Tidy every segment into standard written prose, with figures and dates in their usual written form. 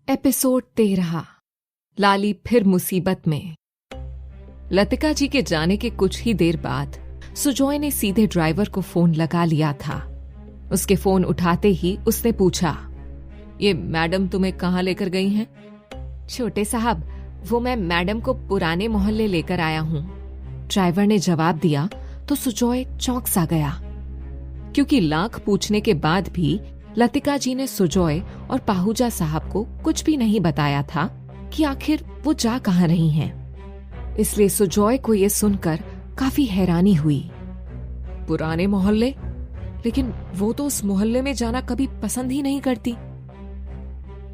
Episode 13। लाली फिर मुसीबत में। लतिका जी के जाने के कुछ ही देर बाद सुजॉय ने सीधे ड्राइवर को फोन लगा लिया था। उसके फोन उठाते ही उसने पूछा, ये मैडम तुम्हें कहाँ लेकर गई हैं? छोटे साहब, वो मैं मैडम को पुराने मोहल्ले लेकर आया हूँ। ड्राइवर ने जवाब दिया तो सुजॉय चौंक सा गया, क्योंकि लाख पूछने के बाद भी लतिका जी ने सुजॉय और पाहूजा साहब को कुछ भी नहीं बताया था कि आखिर वो जा कहाँ रही हैं। इसलिए सुजॉय को ये सुनकर काफी हैरानी हुई। पुराने मोहल्ले? लेकिन वो तो उस मोहल्ले में जाना कभी पसंद ही नहीं करती।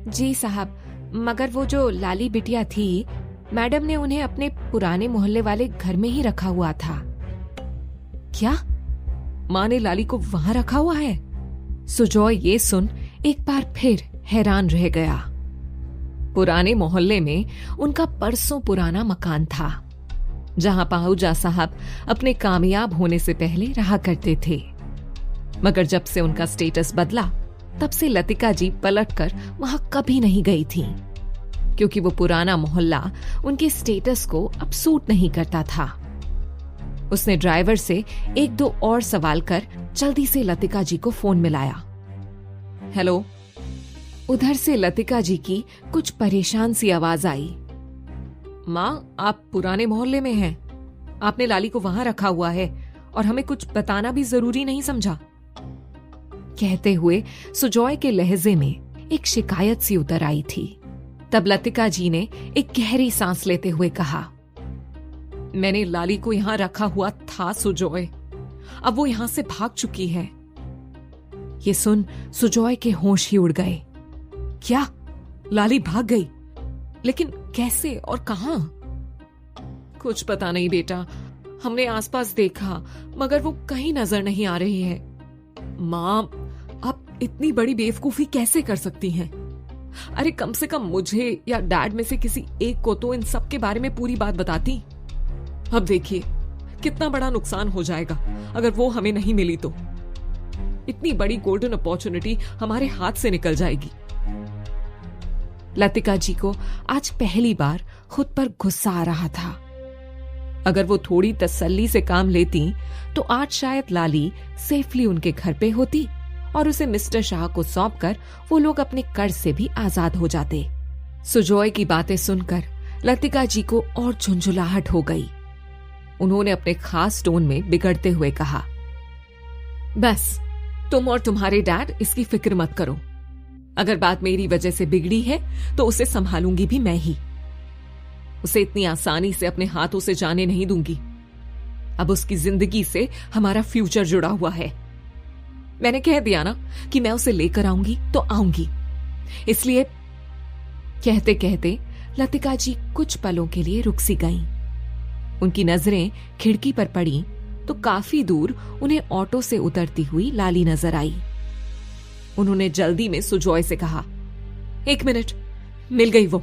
जी साहब, मगर वो जो लाली बिटिया थी, मैडम ने उन्हें अपने पुराने मोहल्ले वाले घर में ही रखा हुआ था। क्या? माँ ने लाली को वहां रखा हुआ है? सुजॉय ये सुन एक बार फिर हैरान रह गया। पुराने मोहल्ले में उनका परसों पुराना मकान था, जहां पाहूजा साहब अपने कामयाब होने से पहले रहा करते थे। मगर जब से उनका स्टेटस बदला, तब से लतिका जी पलटकर वहां कभी नहीं गई थी, क्योंकि वो पुराना मोहल्ला उनके स्टेटस को अब सूट नहीं करता था। उसने ड्राइवर से एक दो और सवाल कर जल्दी से लतिका जी को फोन मिलाया। हेलो। उधर से लतिका जी की कुछ परेशान सी आवाज आई। माँ, आप पुराने मोहल्ले में हैं। आपने लाली को वहां रखा हुआ है और हमें कुछ बताना भी जरूरी नहीं समझा। कहते हुए सुजॉय के लहजे में एक शिकायत सी उतर आई थी। तब लतिका जी ने एक गहरी सांस लेते हुए कहा, मैंने लाली को यहां रखा हुआ था सुजॉय, अब वो यहां से भाग चुकी है। ये सुन सुजॉय के होश ही उड़ गए। क्या? लाली भाग गई? लेकिन कैसे और कहां? कुछ पता नहीं बेटा, हमने आसपास देखा मगर वो कहीं नजर नहीं आ रही है। माँ, आप इतनी बड़ी बेवकूफी कैसे कर सकती हैं? अरे कम से कम मुझे या डैड में से किसी एक को तो इन सब के बारे में पूरी बात बताती। अब देखिए कितना बड़ा नुकसान हो जाएगा अगर वो हमें नहीं मिली तो। इतनी बड़ी गोल्डन अपॉर्चुनिटी हमारे हाथ से निकल जाएगी। लतिका जी को आज पहली बार खुद पर गुस्सा आ रहा था। अगर वो थोड़ी तसल्ली से काम लेती तो आज शायद लाली सेफली उनके घर पे होती और उसे मिस्टर शाह को सौंपकर वो लोग अपने कर्ज से भी आजाद हो जाते। सुजॉय की बातें सुनकर लतिका जी को और झुंझुलाहट हो गई। उन्होंने अपने खास टोन में बिगड़ते हुए कहा, बस तुम और तुम्हारे डैड इसकी फिक्र मत करो। अगर बात मेरी वजह से बिगड़ी है तो उसे संभालूंगी भी मैं ही। उसे इतनी आसानी से अपने हाथों से जाने नहीं दूंगी। अब उसकी जिंदगी से हमारा फ्यूचर जुड़ा हुआ है। मैंने कह दिया ना कि मैं उसे लेकर आऊंगी तो आऊंगी। इसलिए कहते कहते लतिका जी कुछ पलों के लिए रुक सी गईं। उनकी नजरें खिड़की पर पड़ी तो काफी दूर उन्हें ऑटो से उतरती हुई लाली नजर आई। उन्होंने जल्दी में सुजॉय से कहा, एक मिनट, मिल गई वो।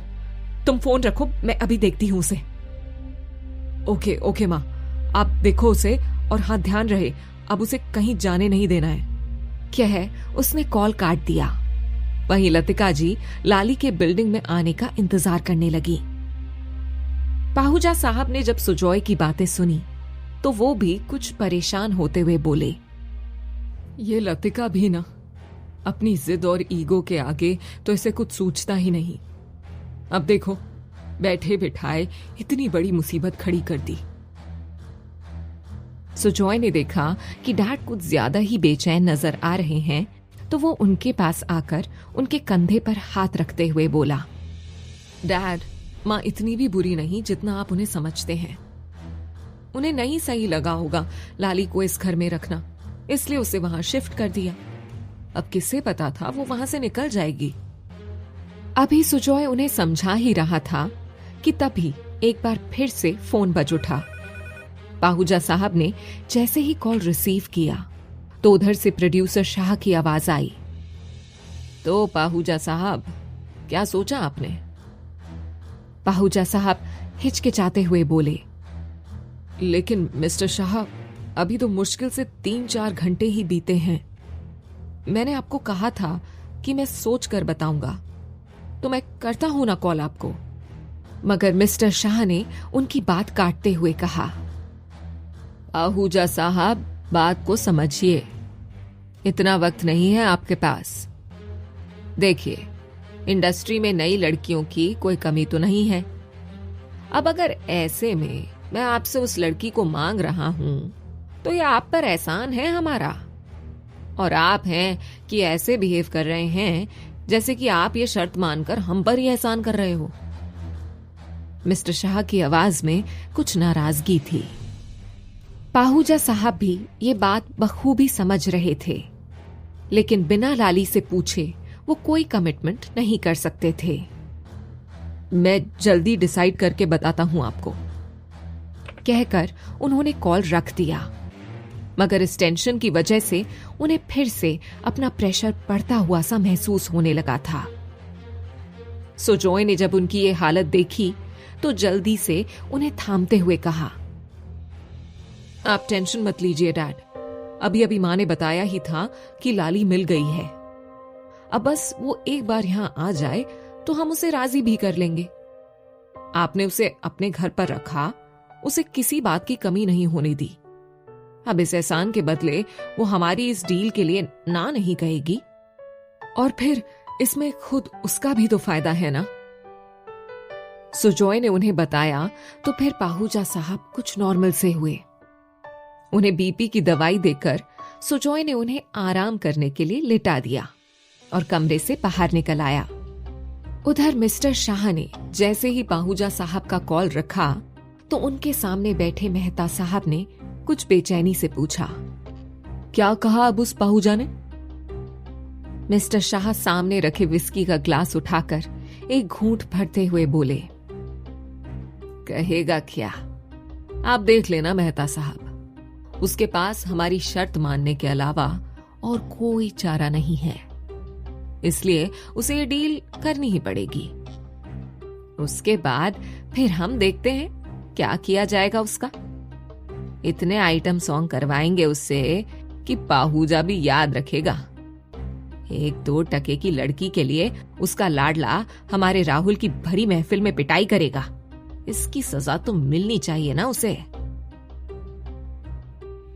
तुम फोन रखो, मैं अभी देखती हूं उसे। ओके माँ, आप देखो उसे और हाँ ध्यान रहे, अब उसे कहीं जाने नहीं देना है। कह उसने कॉल काट दिया। वहीं लतिका जी लाली के बिल्डिंग में आने का इंतजार करने लगी। पाहूजा साहब ने जब सुजॉय की बातें सुनी तो वो भी कुछ परेशान होते हुए बोले, ये लतिका भी ना, अपनी जिद और ईगो के आगे तो इसे कुछ सूझता ही नहीं। अब देखो, बैठे बिठाए इतनी बड़ी मुसीबत खड़ी कर दी। सुजॉय ने देखा कि डैड कुछ ज्यादा ही बेचैन नजर आ रहे हैं, तो वो उनके पास आकर उनके कंधे पर हाथ रखते हुए बोला, डैड, माँ इतनी भी बुरी नहीं जितना आप उन्हें समझते हैं। उन्हें नहीं सही लगा होगा लाली को इस घर में रखना, इसलिए उसे वहां शिफ्ट कर दिया। अब किसे पता था वो वहां से निकल जाएगी। अभी सुजॉय उन्हें समझा ही रहा था कि तभी एक बार फिर से फोन बज उठा। पाहूजा साहब ने जैसे ही कॉल रिसीव किया तो उधर से प्रोड्यूसर शाह की आवाज आई, तो पाहूजा साहब, क्या सोचा आपने? पाहूजा साहब हिचकिचाते हुए बोले, लेकिन मिस्टर शाह, अभी तो मुश्किल से 3-4 घंटे ही बीते हैं। मैंने आपको कहा था कि मैं सोच कर बताऊंगा। तो मैं करता हूं ना कॉल आपको। मगर मिस्टर शाह ने उनकी बात काटते हुए कहा, आहूजा साहब, बात को समझिए, इतना वक्त नहीं है आपके पास। देखिए, इंडस्ट्री में नई लड़कियों की कोई कमी तो नहीं है। अब अगर ऐसे में मैं आपसे उस लड़की को मांग रहा हूं तो ये आप पर एहसान है हमारा, और आप हैं कि ऐसे बिहेव कर रहे हैं जैसे कि आप ये शर्त मानकर हम पर ही एहसान कर रहे हो। मिस्टर शाह की आवाज में कुछ नाराजगी थी। पाहूजा साहब भी ये बात बखूबी समझ रहे थे, लेकिन बिना लाली से पूछे वो कोई कमिटमेंट नहीं कर सकते थे। मैं जल्दी डिसाइड करके बताता हूं आपको, कहकर उन्होंने कॉल रख दिया। मगर इस टेंशन की वजह से उन्हें फिर से अपना प्रेशर बढ़ता हुआ सा महसूस होने लगा था। सुजॉय ने जब उनकी ये हालत देखी तो जल्दी से उन्हें थामते हुए कहा, आप टेंशन मत लीजिए डैड, अभी अभी माँ ने बताया ही था कि लाली मिल गई है। अब बस वो एक बार यहां आ जाए तो हम उसे राजी भी कर लेंगे। आपने उसे अपने घर पर रखा, उसे किसी बात की कमी नहीं होने दी। अब इस एहसान के बदले वो हमारी इस डील के लिए ना नहीं कहेगी, और फिर इसमें खुद उसका भी तो फायदा है ना। सुजॉय ने उन्हें बताया तो फिर पाहूजा साहब कुछ नॉर्मल से हुए। उन्हें बीपी की दवाई देकर सुजॉय ने उन्हें आराम करने के लिए लिटा दिया और कमरे से बाहर निकल आया। उधर मिस्टर शाह ने जैसे ही पाहूजा साहब का कॉल रखा तो उनके सामने बैठे मेहता साहब ने कुछ बेचैनी से पूछा, क्या कहा अब उस पाहूजा ने? मिस्टर शाह सामने रखे विस्की का ग्लास उठाकर एक घूंट भरते हुए बोले, कहेगा क्या, आप देख लेना मेहता साहब, उसके पास हमारी शर्त मानने के अलावा और कोई चारा नहीं है, इसलिए उसे ये डील करनी ही पड़ेगी। उसके बाद फिर हम देखते हैं क्या किया जाएगा उसका। इतने आइटम सॉन्ग करवाएंगे उससे कि पाहूजा भी याद रखेगा। 1-2 टके की लड़की के लिए उसका लाडला हमारे राहुल की भरी महफिल में पिटाई करेगा। इसकी सजा तो मिलनी चाहिए ना उसे।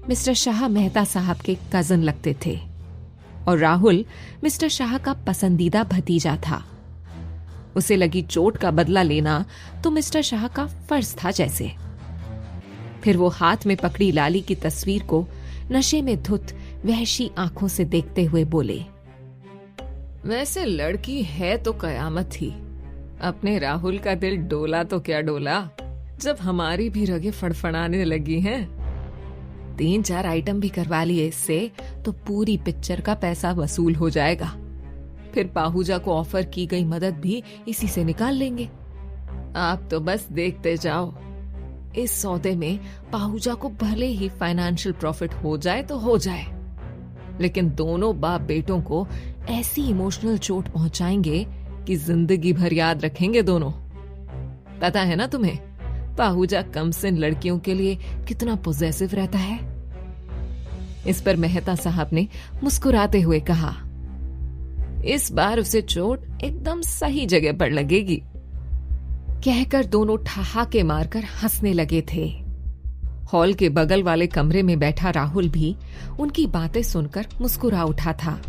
मिस्टर शाह मेहता साहब के कजन लगते थे और राहुल मिस्टर शाह का पसंदीदा भतीजा था। उसे लगी चोट का बदला लेना तो मिस्टर शाह का फर्ज था जैसे। फिर वो हाथ में पकड़ी लाली की तस्वीर को नशे में धुत वहशी आंखों से देखते हुए बोले, वैसे लड़की है तो कयामत थी। अपने राहुल का दिल डोला तो क्या डोला, जब हमारी भी रगे फड़फड़ाने लगी हैं। 3-4 आइटम भी करवा लिए इससे तो पूरी पिक्चर का पैसा वसूल हो जाएगा। फिर पाहूजा को ऑफर की गई मदद भी इसी से निकाल लेंगे। आप तो बस देखते जाओ। इस सौदे में पाहूजा को भले ही फाइनेंशियल प्रॉफिट हो जाए तो हो जाए, लेकिन दोनों बाप बेटों को ऐसी इमोशनल चोट पहुंचाएंगे कि जिंदगी भर याद रखेंगे दोनों। पता है ना तुम्हें, पाहूजा कमसिन लड़कियों के लिए कितना पॉजेसिव रहता है। इस पर मेहता साहब ने मुस्कुराते हुए कहा, इस बार उसे चोट एकदम सही जगह पर लगेगी। कहकर दोनों ठहाके मारकर हंसने लगे थे। हॉल के बगल वाले कमरे में बैठा राहुल भी उनकी बातें सुनकर मुस्कुरा उठा था।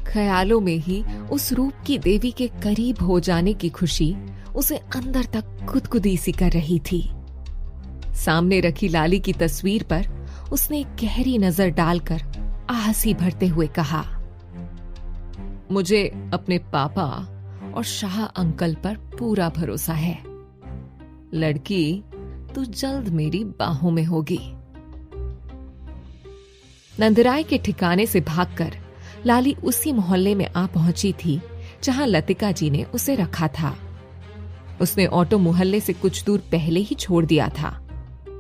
ख्यालों में ही उस रूप की देवी के करीब हो जाने की खुशी उसे अंदर तक गुदगुदी सी कर रही थी। सामने रखी लाली की तस्वीर पर उसने एक गहरी नजर डालकर आहसी भरते हुए कहा, मुझे अपने पापा और शाह अंकल पर पूरा भरोसा है। लड़की तो जल्द मेरी बाहों में होगी। नंदराय के ठिकाने से भागकर लाली उसी मोहल्ले में आ पहुंची थी जहां लतिका जी ने उसे रखा था। उसने ऑटो मोहल्ले से कुछ दूर पहले ही छोड़ दिया था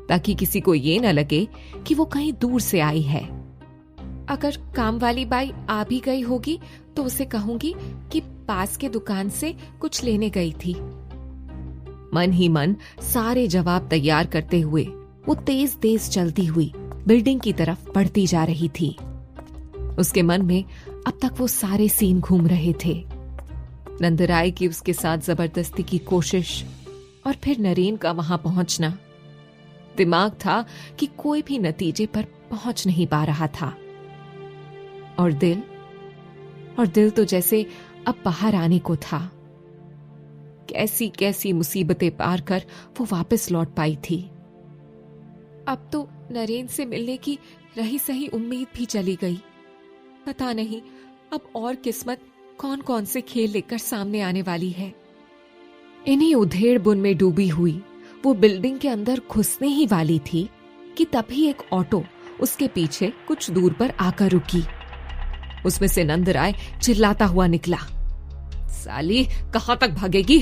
ताकि किसी को ये न लगे कि वो कहीं दूर से आई है। अगर काम वाली बाई आ भी गई होगी तो उसे कहूंगी कि पास के दुकान से कुछ लेने गई थी। मन ही मन सारे जवाब तैयार करते हुए वो तेज तेज चलती हुई बिल्डिंग की तरफ बढ़ती जा रही थी। उसके मन में अब तक वो सारे सीन घूम रहे थे। नंदराय की उसके साथ जबरदस्ती की कोशिश और फिर नरेन का वहां पहुंचना। दिमाग था कि कोई भी नतीजे पर पहुंच नहीं पा रहा था। और दिल तो जैसे अब बाहर आने को था। कैसी कैसी मुसीबतें पार कर वो वापस लौट पाई थी। अब तो नरेन से मिलने की रही सही उम्मीद भी चली गई। पता नहीं अब और किस्मत कौन कौन से खेल लेकर सामने आने वाली है। इन्हीं उधेड़ बुन में डूबी हुई वो बिल्डिंग के अंदर घुसने ही वाली थी कि तभी एक ऑटो उसके पीछे कुछ दूर पर आकर रुकी। उसमें से नंदराय चिल्लाता हुआ निकला, साली कहां तक भागेगी?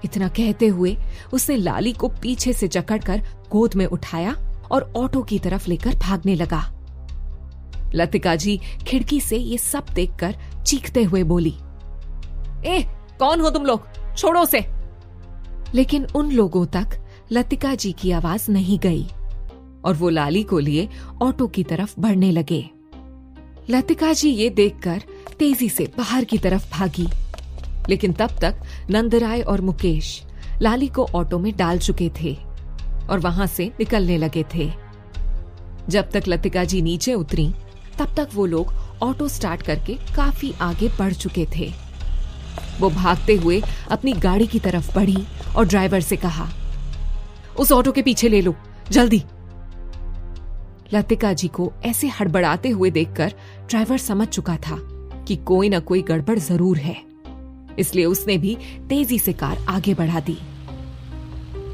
इतना कहते हुए उसने लाली को पीछे से जकड़कर गोद में उठाया और ऑटो की तरफ लेकर भागने लगा। लतिका जी खिड़की से ये सब देखकर चीखते हुए बोली, ए कौन हो तुम लोग, छोड़ो उसे। लेकिन उन लोगों तक लतिका जी की आवाज नहीं गई और वो लाली को लिए ऑटो की तरफ बढ़ने लगे। लतिका जी ये देखकर तेजी से बाहर की तरफ भागी, लेकिन तब तक नंदराय और मुकेश लाली को ऑटो में डाल चुके थे और वहां से निकलने लगे थे। जब तक लतिका जी नीचे उतरी तब तक वो लोग ऑटो स्टार्ट करके काफी आगे बढ़ चुके थे। वो भागते हुए अपनी गाड़ी की तरफ बढ़ी और ड्राइवर से कहा, उस ऑटो के पीछे ले लो जल्दी। लतिका जी को ऐसे हड़बड़ाते हुए देखकर ड्राइवर समझ चुका था कि कोई न कोई गड़बड़ जरूर है, इसलिए उसने भी तेजी से कार आगे बढ़ा दी।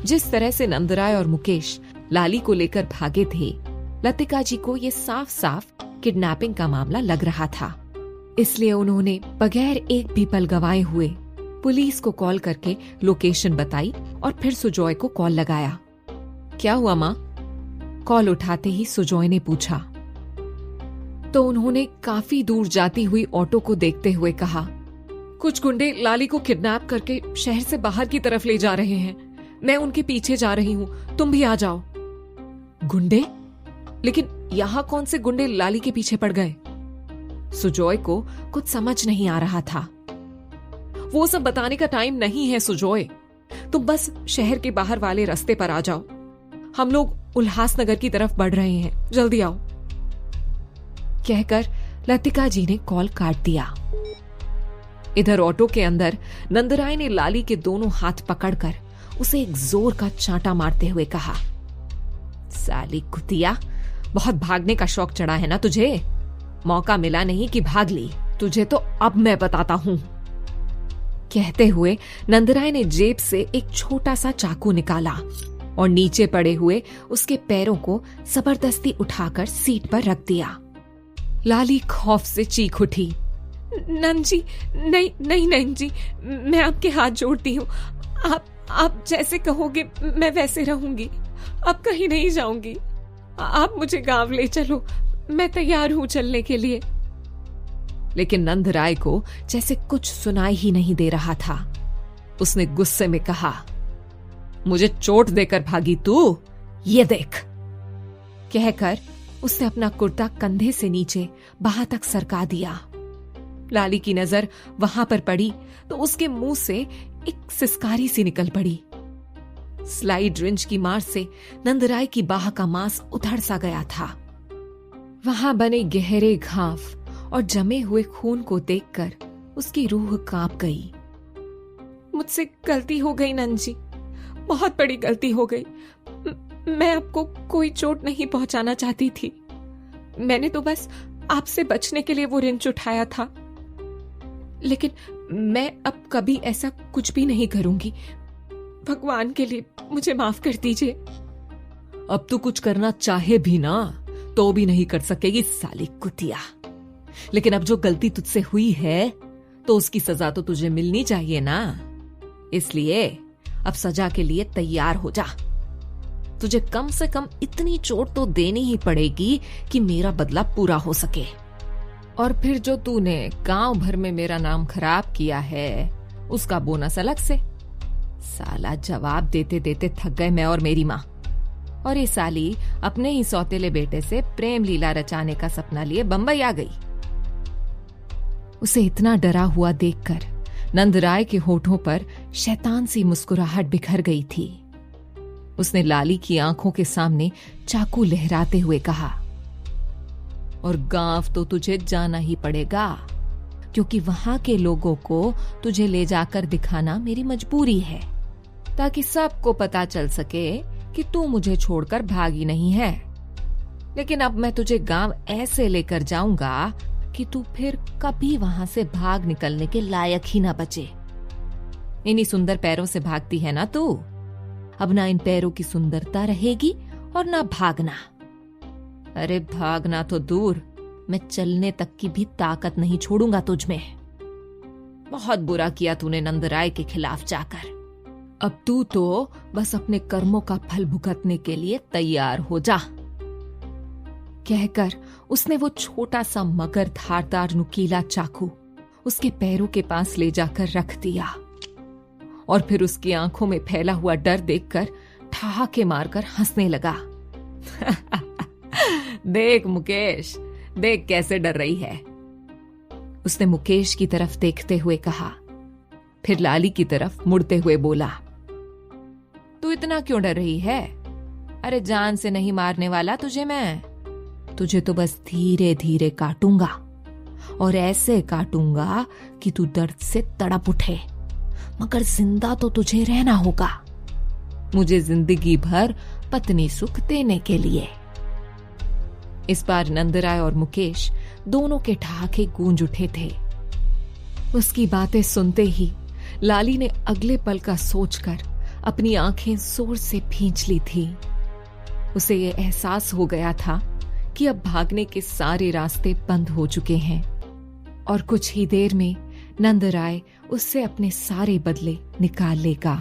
जिस तरह से नंदराय और मुकेश लाली को लेकर भागे थे, लतिका जी को यह साफ साफ किडनैपिंग का मामला लग रहा था। इसलिए उन्होंने बगैर एक भी पल गंवाए हुए पुलिस को कॉल करके लोकेशन बताई और फिर सुजॉय को कॉल लगाया। क्या हुआ मां? कॉल उठाते ही सुजॉय ने पूछा तो उन्होंने काफी दूर जाती हुई ऑटो को देखते हुए कहा, कुछ गुंडे लाली को किडनैप करके शहर से बाहर की तरफ ले जा रहे हैं। मैं उनके पीछे जा रही हूँ, तुम भी आ जाओ। गुंडे? लेकिन यहाँ कौन से गुंडे लाली के पीछे पड़ गए? सुजॉय को कुछ समझ नहीं आ रहा था। वो सब बताने का टाइम नहीं है सुजॉय, तुम बस शहर के बाहर वाले रास्ते पर आ जाओ। हम लोग उल्हासनगर की तरफ बढ़ रहे हैं, जल्दी आओ। कहकर लतिका जी ने कॉल काट दिया। इधर ऑटो के अंदर नंदराय ने लाली के दोनों हाथ पकड़कर उसे एक जोर का चांटा मारते हुए कहा, साली कुतिया, बहुत भागने का शौक चढ़ा है ना तुझे? मौका मिला नहीं कि भाग ली, तुझे तो अब मैं बताता हूं। कहते हुए नंदराय ने जेब से एक छोटा सा चाकू निकाला और नीचे पड़े हुए उसके पैरों को जबरदस्ती उठाकर सीट पर रख दिया। लाली खौफ से चीख उठी, नंद जी, नहीं नहीं नंद जी, मैं आपके हाथ जोड़ती हूँ, आप जैसे कहोगे मैं वैसे रहूंगी, अब कहीं नहीं जाऊंगी। आप मुझे गांव ले चलो, मैं तैयार हूं चलने के लिए। लेकिन नंदराय को जैसे कुछ सुनाई ही नहीं दे रहा था। उसने गुस्से में कहा, मुझे चोट देकर भागी तू, ये देख। कहकर उसने अपना कुर्ता कंधे से नीचे बाह तक सरका दिया। लाली की नजर वहां पर पड़ी तो उसके मुंह से एक सिसकारी सी निकल पड़ी। स्लाइड रिंच की मार से नंदराय की बाह का मांस उधड़ सा गया था। वहां बने गहरे घाव और जमे हुए खून को देखकर उसकी रूह कांप गई। मुझसे गलती हो गई नंद जी, बहुत बड़ी गलती हो गई। मैं आपको कोई चोट नहीं पहुंचाना चाहती थी। मैंने तो बस आपसे बचने के लिए वो रिंच उठाया था, लेकिन मैं अब कभी ऐसा कुछ भी नहीं करूंगी। भगवान के लिए मुझे माफ कर दीजिए। अब तू कुछ करना चाहे भी ना तो भी नहीं कर सकेगी साली कुतिया। लेकिन अब जो गलती तुझसे हुई है तो उसकी सजा तो तुझे मिलनी चाहिए ना, इसलिए अब सजा के लिए तैयार हो जा। तुझे कम से कम इतनी चोट तो देनी ही पड़ेगी कि मेरा बदला पूरा हो सके। और फिर जो तूने गांव भर में मेरा नाम खराब किया है उसका बोनस अलग से। साला जवाब देते देते थक गए मैं और मेरी माँ। और ये साली अपने ही सौतेले बेटे से प्रेम लीला रचाने का सपना लिए बंबई आ गई। उसे इतना डरा हुआ देखकर नंदराय के होठों पर शैतान सी मुस्कुराहट बिखर गई थी। उसने लाली की आंखों के सामने चाकू लहराते हुए कहा, और गांव तो तुझे जाना ही पड़ेगा, क्योंकि वहां के लोगों को तुझे ले जाकर दिखाना मेरी मजबूरी है, ताकि सबको पता चल सके कि तू मुझे छोड़कर भागी नहीं है। लेकिन अब मैं तुझे गांव ऐसे लेकर जाऊंगा कि तू फिर कभी वहां से भाग निकलने के लायक ही ना बचे। इन्हीं सुंदर पैरों से भागती है ना तू, अब ना इन पैरों की सुंदरता रहेगी और ना भागना। अरे भागना तो दूर, मैं चलने तक की भी ताकत नहीं छोड़ूंगा तुझ में। बहुत बुरा किया तूने नंदराय के खिलाफ जाकर। अब तू तो बस अपने कर्मों का फल भुगतने के लिए तैयार हो जा। कहकर उसने वो छोटा सा मगर धारदार नुकीला चाकू उसके पैरों के पास ले जाकर रख दिया, और फिर उसकी आंखों में फैला हुआ डर देखकर ठहाके मारकर हंसने लगा। देख मुकेश, देख कैसे डर रही है, उसने मुकेश की तरफ देखते हुए कहा। फिर लाली की तरफ मुड़ते हुए बोला, तू इतना क्यों डर रही है? अरे जान से नहीं मारने वाला तुझे मैं, तुझे तो बस धीरे धीरे काटूंगा, और ऐसे काटूंगा कि तू दर्द से तड़प उठे, मगर जिंदा तो तुझे रहना होगा, मुझे जिंदगी भर पत्नी सुख देने के लिए। इस बार नंदराय और मुकेश दोनों के ठहाके गूंज उठे थे। उसकी बातें सुनते ही लाली ने अगले पल का सोचकर अपनी आंखें जोर से भींच ली थी। उसे ये एहसास हो गया था कि अब भागने के सारे रास्ते बंद हो चुके हैं, और कुछ ही देर में नंदराय उससे अपने सारे बदले निकाल लेगा।